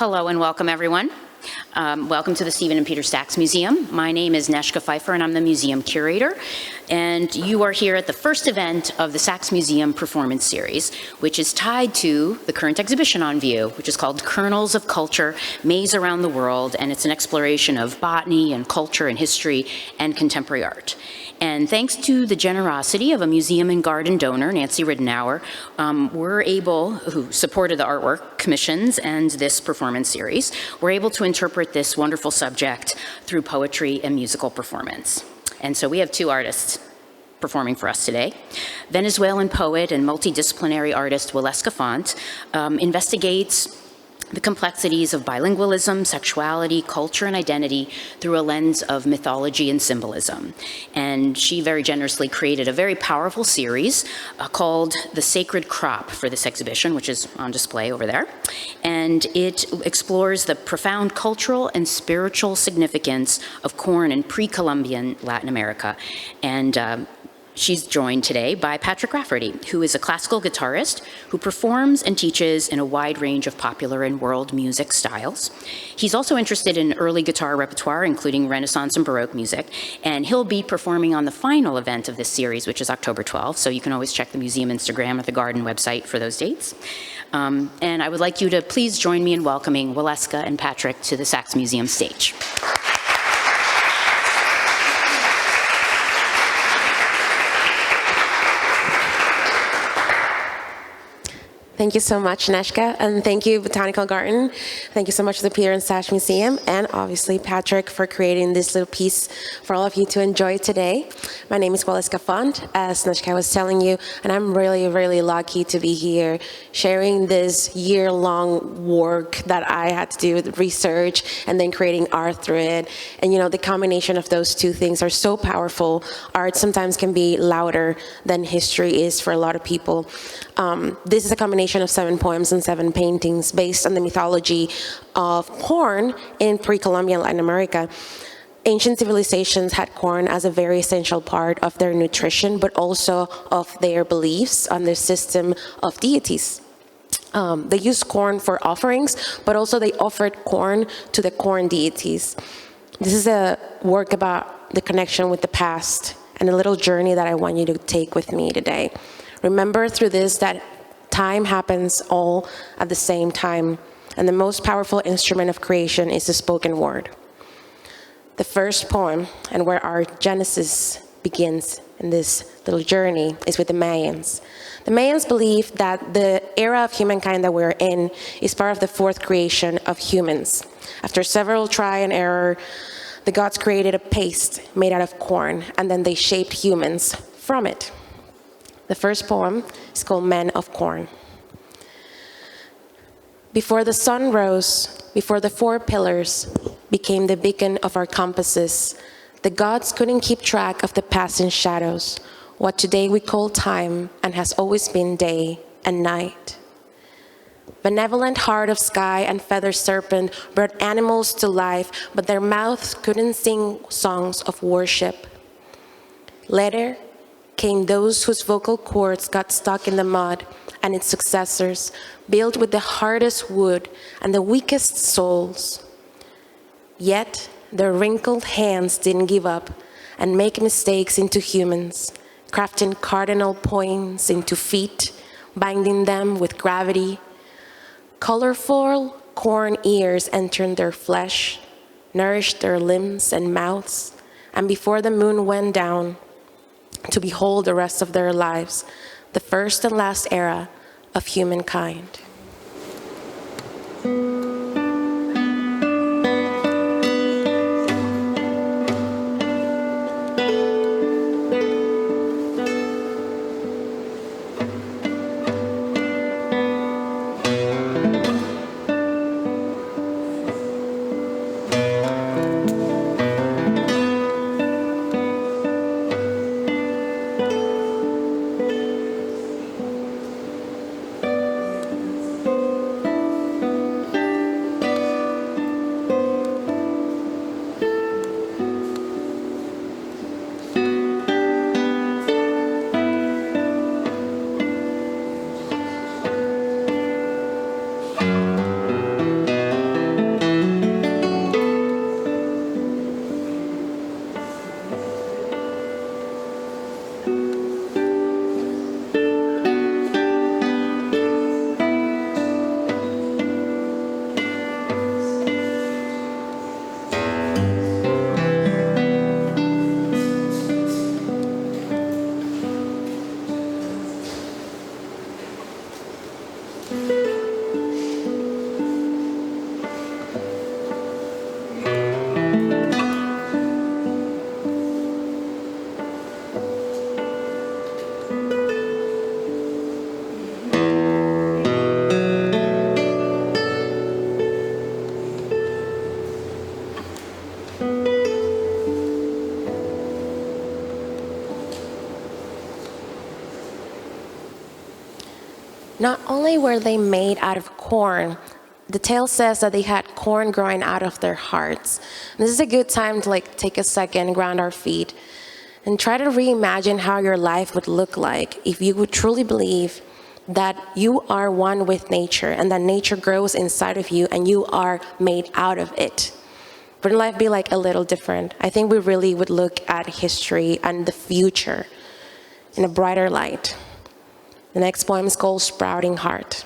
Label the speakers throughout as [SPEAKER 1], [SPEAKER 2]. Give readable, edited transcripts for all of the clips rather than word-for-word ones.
[SPEAKER 1] Hello and welcome, everyone. Welcome to the Stephen and Peter Sachs Museum. My name is Neshka Pfeiffer, and I'm the museum curator. And you are here at the first event of the Sachs Museum Performance Series, which is tied to the current exhibition on view, which is called Kernels of Culture, Maze Around the World, and it's an exploration of botany and culture and history and contemporary art. And thanks to the generosity of a museum and garden donor, Nancy Ridenour, who supported the artwork commissions and this performance series, we're able to interpret this wonderful subject through poetry and musical performance. And so we have two artists performing for us today. Venezuelan poet and multidisciplinary artist Waleska Font investigates the complexities of bilingualism, sexuality, culture, and identity through a lens of mythology and symbolism. And she very generously created a very powerful series called The Sacred Crop for this exhibition, which is on display over there. And it explores the profound cultural and spiritual significance of corn in pre-Columbian Latin America. And she's joined today by Patrick Rafferty, who is a classical guitarist who performs and teaches in a wide range of popular and world music styles. He's also interested in early guitar repertoire, including Renaissance and Baroque music, and he'll be performing on the final event of this series, which is October 12th, so you can always check the museum Instagram or the garden website for those dates. And I would like you to please join me in welcoming Waleska and Patrick to the Sachs Museum stage.
[SPEAKER 2] Thank you so much, Neshka, and thank you, Botanical Garden. Thank you so much to the Peter and Sachs Museum, and obviously Patrick for creating this little piece for all of you to enjoy today. My name is Waleska Font, as Neshka was telling you, and I'm really, really lucky to be here sharing this year-long work that I had to do with research and then creating art through it. And you know, the combination of those two things are so powerful. Art sometimes can be louder than history is for a lot of people. This is a combination of 7 poems and 7 paintings based on the mythology of corn in pre-Columbian Latin America. Ancient civilizations had corn as a very essential part of their nutrition, but also of their beliefs on their system of deities. They used corn for offerings, but also they offered corn to the corn deities. This is a work about the connection with the past and a little journey that I want you to take with me today. Remember through this that time happens all at the same time, and the most powerful instrument of creation is the spoken word. The first poem, and where our genesis begins in this little journey, is with the Mayans. The Mayans believe that the era of humankind that we're in is part of the fourth creation of humans. After several try and error, the gods created a paste made out of corn, and then they shaped humans from it. The first poem is called Men of Corn. Before the sun rose, before the 4 pillars became the beacon of our compasses, the gods couldn't keep track of the passing shadows, what today we call time and has always been day and night. Benevolent heart of sky and feathered serpent brought animals to life, but their mouths couldn't sing songs of worship. Later came those whose vocal cords got stuck in the mud, and its successors, built with the hardest wood and the weakest souls. Yet their wrinkled hands didn't give up and make mistakes into humans, crafting cardinal points into feet, binding them with gravity. Colorful corn ears entered their flesh, nourished their limbs and mouths, and before the moon went down, to behold the rest of their lives, the first and last era of humankind. Not only were they made out of corn, the tale says that they had corn growing out of their hearts. And this is a good time to take a second, ground our feet, and try to reimagine how your life would look like if you would truly believe that you are one with nature and that nature grows inside of you and you are made out of it. Wouldn't life be a little different? I think we really would look at history and the future in a brighter light. The next poem is called Sprouting Heart.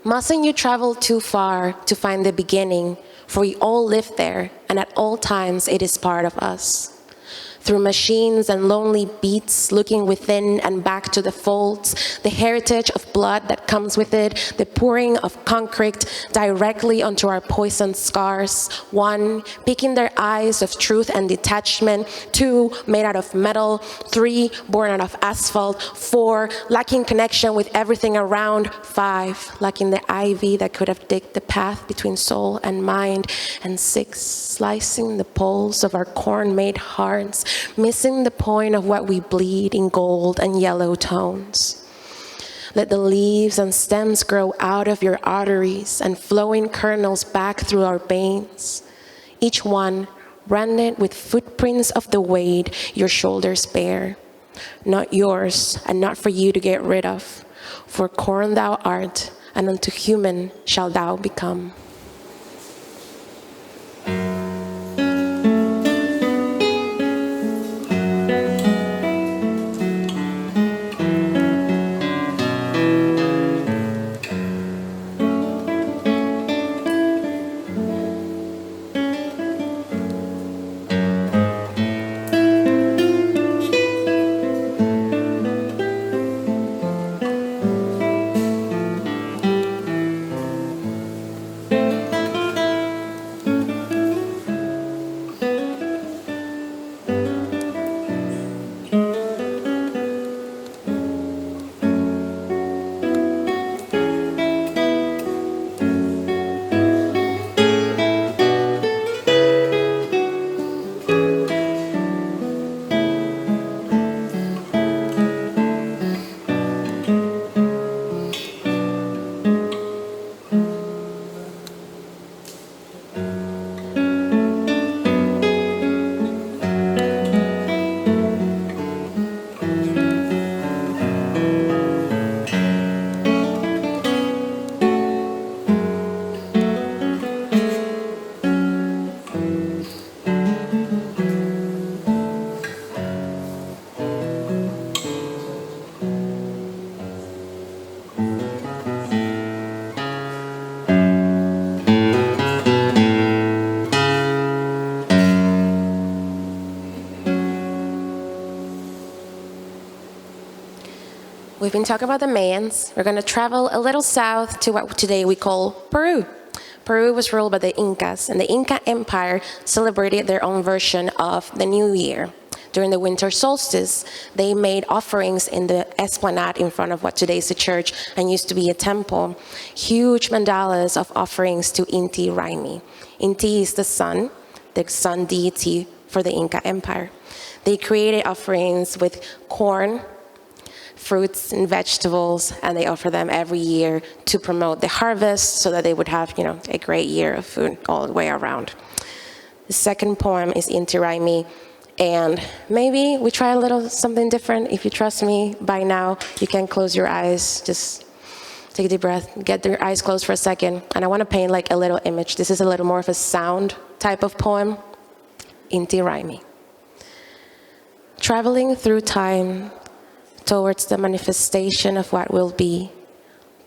[SPEAKER 2] Mustn't you travel too far to find the beginning, for we all live there, and at all times it is part of us. Through machines and lonely beats, looking within and back to the folds, the heritage of blood that comes with it, the pouring of concrete directly onto our poisoned scars. 1, picking their eyes of truth and detachment. 2, made out of metal. 3, born out of asphalt. 4, lacking connection with everything around. 5, lacking the ivy that could have digged the path between soul and mind. And 6, slicing the poles of our corn-made hearts, missing the point of what we bleed in gold and yellow tones. Let the leaves and stems grow out of your arteries and flowing kernels back through our veins, each one branded with footprints of the weight your shoulders bear. Not yours, and not for you to get rid of, for corn thou art, and unto human shalt thou become. We've been talking about the Mayans. We're going to travel a little south to what today we call Peru. Peru was ruled by the Incas, and the Inca Empire celebrated their own version of the New Year. During the winter solstice, they made offerings in the esplanade in front of what today is a church and used to be a temple. Huge mandalas of offerings to Inti Raymi. Inti is the sun deity for the Inca Empire. They created offerings with corn, fruits and vegetables, and they offer them every year to promote the harvest so that they would have, a great year of food all the way around. The second poem is Inti Raymi, and maybe we try a little something different. If you trust me, by now you can close your eyes. Just take a deep breath, get your eyes closed for a second, and I want to paint a little image. This is a little more of a sound type of poem. Inti Raymi. Traveling through time towards the manifestation of what will be,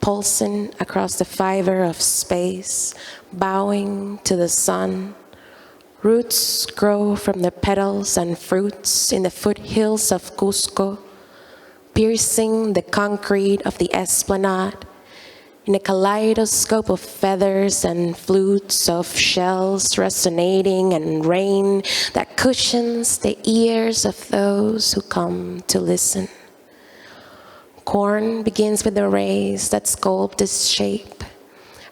[SPEAKER 2] pulsing across the fiber of space, bowing to the sun. Roots grow from the petals and fruits in the foothills of Cusco, piercing the concrete of the esplanade, in a kaleidoscope of feathers and flutes of shells resonating and rain that cushions the ears of those who come to listen. Corn begins with the rays that sculpt its shape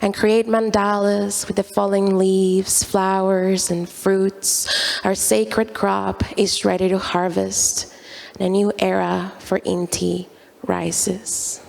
[SPEAKER 2] and create mandalas with the falling leaves, flowers, and fruits. Our sacred crop is ready to harvest, and a new era for Inti rises.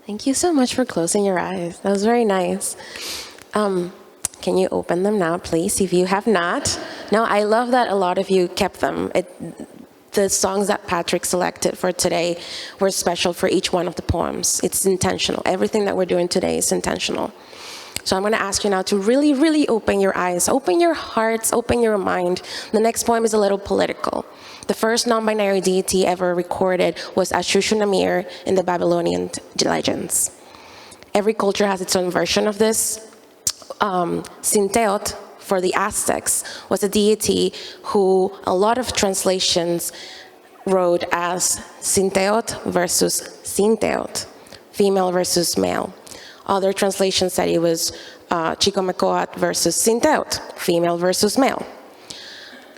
[SPEAKER 2] Thank you so much for closing your eyes. That was very nice. Can you open them now, please, if you have not? No, I love that a lot of you kept them. The songs that Patrick selected for today were special for each one of the poems. It's intentional. Everything that we're doing today is intentional. So I'm going to ask you now to really, really open your eyes, open your hearts, open your mind. The next poem is a little political. The first non-binary deity ever recorded was Ashushu-Namir in the Babylonian legends. Every culture has its own version of this. Sinteot, for the Aztecs, was a deity who a lot of translations wrote as Sinteot versus Sinteot, female versus male. Other translations said it was Chicomecoat versus Sinteot, female versus male.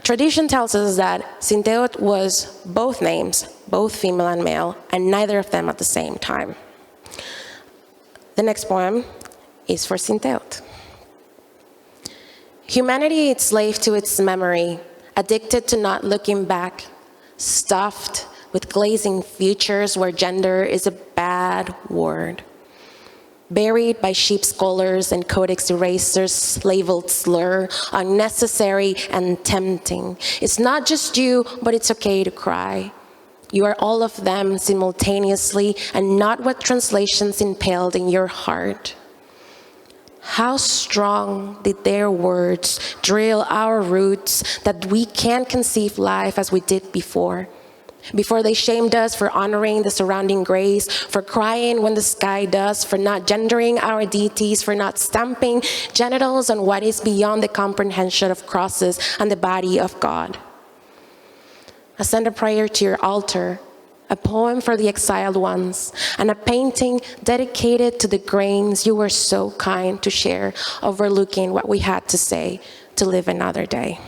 [SPEAKER 2] Tradition tells us that Sinteot was both names, both female and male, and neither of them at the same time. The next poem is for Sinteot. Humanity is slave to its memory, addicted to not looking back, stuffed with glazing futures where gender is a bad word. Buried by sheep's collars and codex erasers, labeled slur, unnecessary and tempting. It's not just you, but it's okay to cry. You are all of them simultaneously, and not what translations impaled in your heart. How strong did their words drill our roots that we can't conceive life as we did before? Before they shamed us for honoring the surrounding grace, for crying when the sky does, for not gendering our deities, for not stamping genitals on what is beyond the comprehension of crosses and the body of God. I send a prayer to your altar, a poem for the exiled ones, and a painting dedicated to the grains you were so kind to share, overlooking what we had to say to live another day.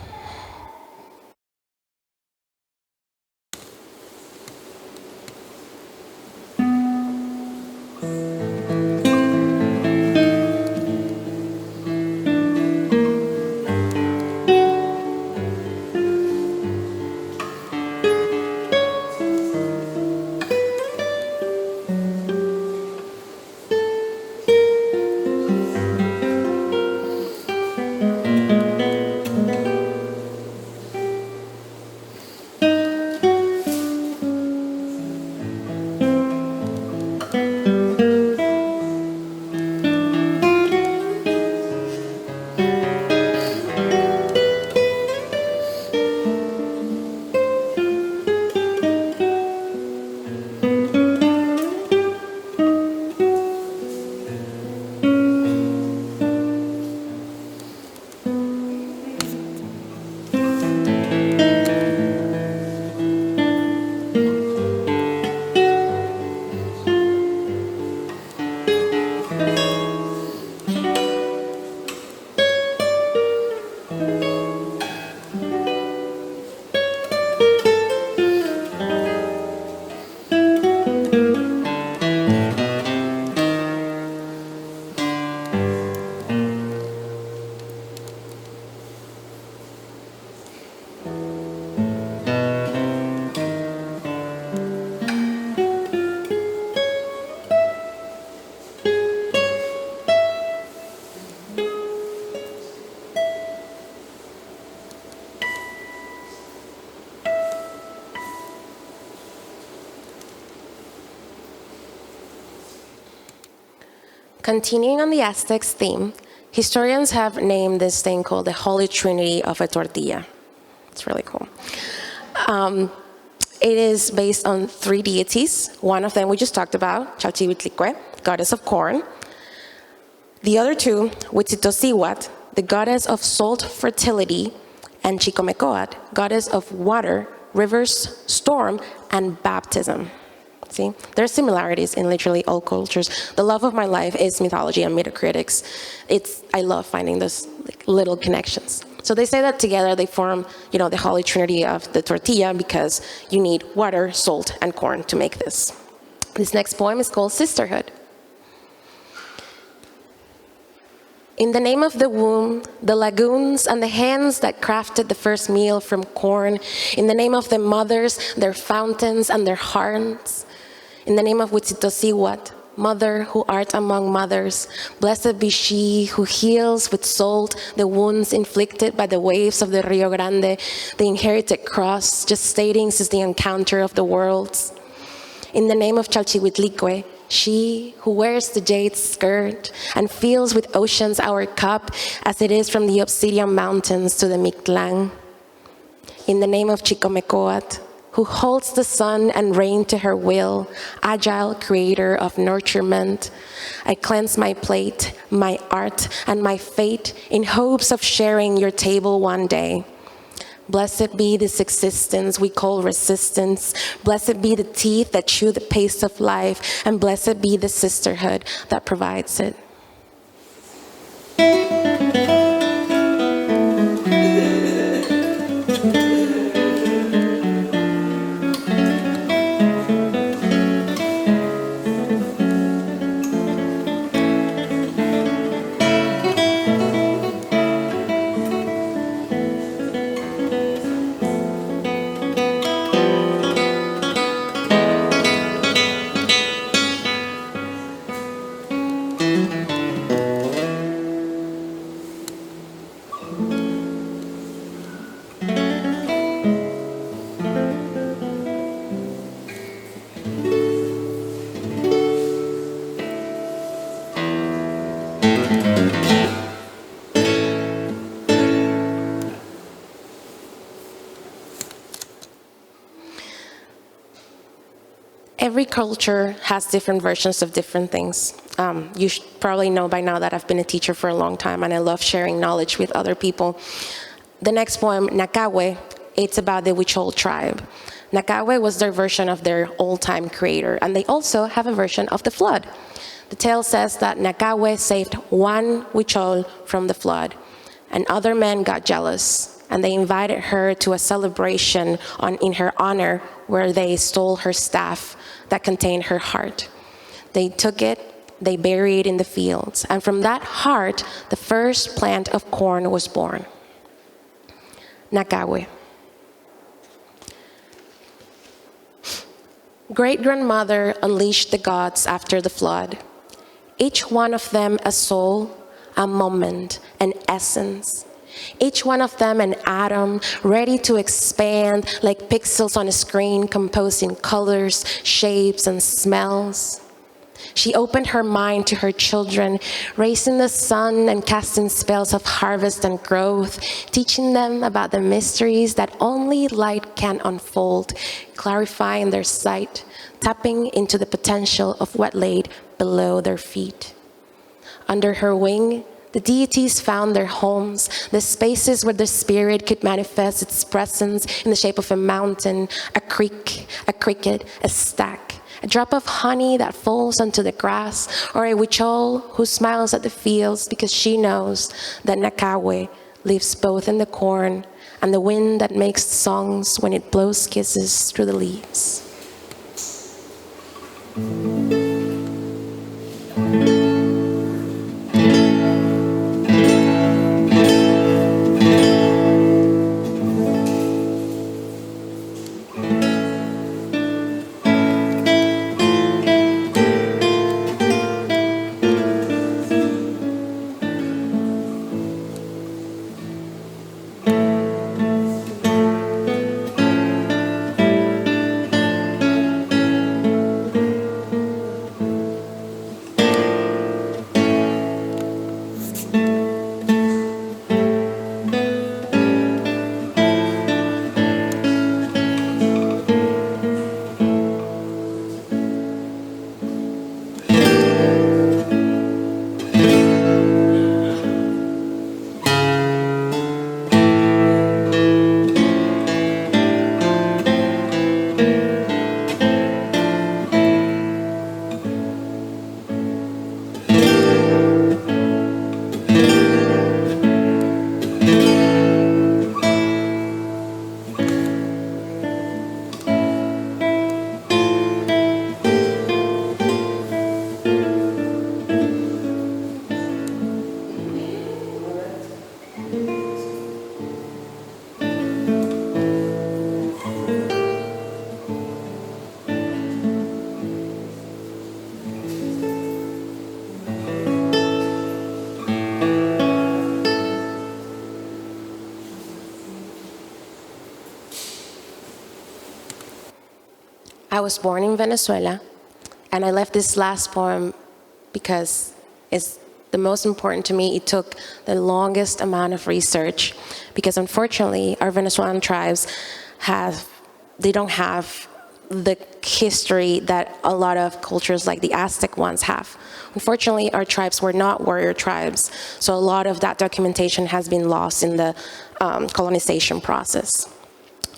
[SPEAKER 2] Continuing on the Aztecs theme, historians have named this thing called the Holy Trinity of a tortilla. It's really cool. It is based on three deities. One of them we just talked about, Chalchihuitlicue, goddess of corn. The other two, Huitziltocihuatl, the goddess of salt fertility, and Chicomecoat, goddess of water, rivers, storm, and baptism. See, there are similarities in literally all cultures. The love of my life is mythology and metacritics. I love finding those little connections. So they say that together they form, the holy trinity of the tortilla because you need water, salt, and corn to make this. This next poem is called Sisterhood. In the name of the womb, the lagoons, and the hands that crafted the first meal from corn, in the name of the mothers, their fountains, and their hearts, in the name of Huitziltocihuatl, Mother who art among mothers, blessed be she who heals with salt the wounds inflicted by the waves of the Rio Grande, the inherited cross, gestating since the encounter of the worlds. In the name of Chalchihuitlicue, she who wears the jade skirt and fills with oceans our cup as it is from the obsidian mountains to the Mictlán. In the name of Chicomecoat, who holds the sun and rain to her will, agile creator of nurturement, I cleanse my plate, my art, and my fate in hopes of sharing your table one day. Blessed be this existence we call resistance. Blessed be the teeth that chew the paste of life, and blessed be the sisterhood that provides it. Every culture has different versions of different things. You should probably know by now that I've been a teacher for a long time and I love sharing knowledge with other people. The next poem, Nakawe, it's about the Huichol tribe. Nakawe was their version of their old-time creator, and they also have a version of the flood. The tale says that Nakawe saved one Huichol from the flood, and other men got jealous, and they invited her to a celebration in her honor where they stole her staff that contained her heart. They took it, they buried it in the fields, and from that heart, the first plant of corn was born. Nakawe. Great-grandmother unleashed the gods after the flood, each one of them a soul, a moment, an essence. Each one of them an atom ready to expand like pixels on a screen composed in colors, shapes, and smells. She opened her mind to her children, raising the sun and casting spells of harvest and growth, teaching them about the mysteries that only light can unfold, clarifying their sight, tapping into the potential of what laid below their feet. Under her wing, the deities found their homes, the spaces where the spirit could manifest its presence in the shape of a mountain, a creek, a cricket, a stack, a drop of honey that falls onto the grass, or a huichol who smiles at the fields because she knows that Nakawe lives both in the corn and the wind that makes songs when it blows kisses through the leaves. I was born in Venezuela, and I left this last poem because it's the most important to me. It took the longest amount of research because unfortunately our Venezuelan tribes they don't have the history that a lot of cultures like the Aztec ones have. Unfortunately, our tribes were not warrior tribes, so a lot of that documentation has been lost in the colonization process.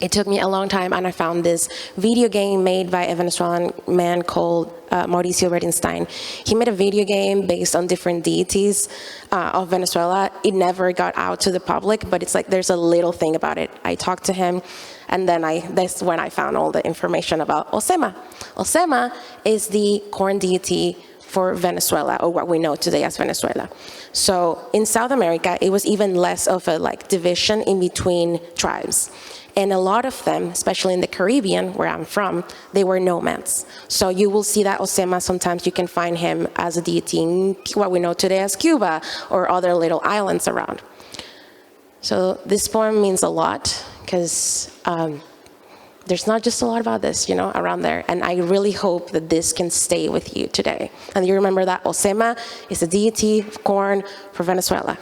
[SPEAKER 2] It took me a long time, and I found this video game made by a Venezuelan man called Mauricio Berenstein. He made a video game based on different deities of Venezuela. It never got out to the public, but it's like there's a little thing about it. I talked to him, and then that's when I found all the information about Osema. Osema is the corn deity for Venezuela, or what we know today as Venezuela. So in South America, it was even less of a division in between tribes. And a lot of them, especially in the Caribbean, where I'm from, they were nomads. So you will see that Osema, sometimes you can find him as a deity in what we know today as Cuba, or other little islands around. So this poem means a lot, because there's not just a lot about this, around there. And I really hope that this can stay with you today. And you remember that Osema is a deity of corn for Venezuela.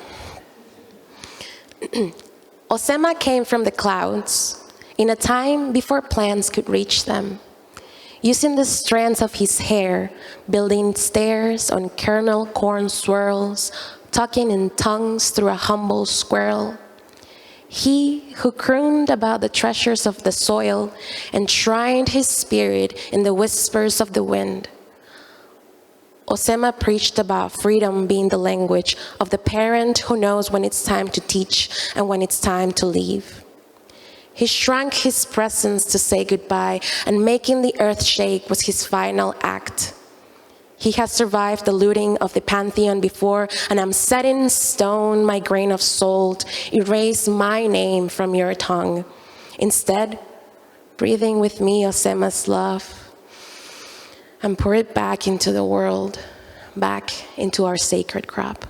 [SPEAKER 2] Osema came from the clouds in a time before plants could reach them, using the strands of his hair, building stairs on kernel corn swirls, talking in tongues through a humble squirrel. He who crooned about the treasures of the soil, enshrined his spirit in the whispers of the wind. Osema preached about freedom being the language of the parent who knows when it's time to teach and when it's time to leave. He shrank his presence to say goodbye, and making the earth shake was his final act. He has survived the looting of the pantheon before, and I'm set in stone, my grain of salt. Erase my name from your tongue. Instead, breathing with me Osema's love, and pour it back into the world, back into our sacred crop.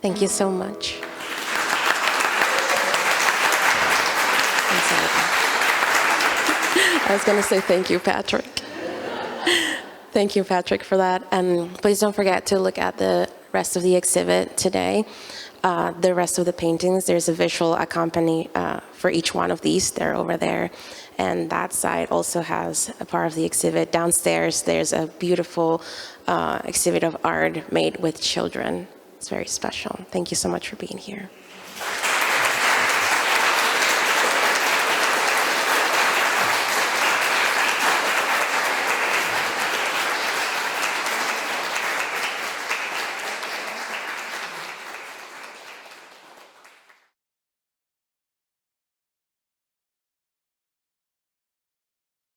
[SPEAKER 2] Thank you so much. I was going to say thank you, Patrick. Thank you, Patrick, for that. And please don't forget to look at the rest of the exhibit today. The rest of the paintings, there's a visual accompaniment for each one of these. They're over there. And that side also has a part of the exhibit. Downstairs, there's a beautiful exhibit of art made with children. It's very special. Thank you so much for being here.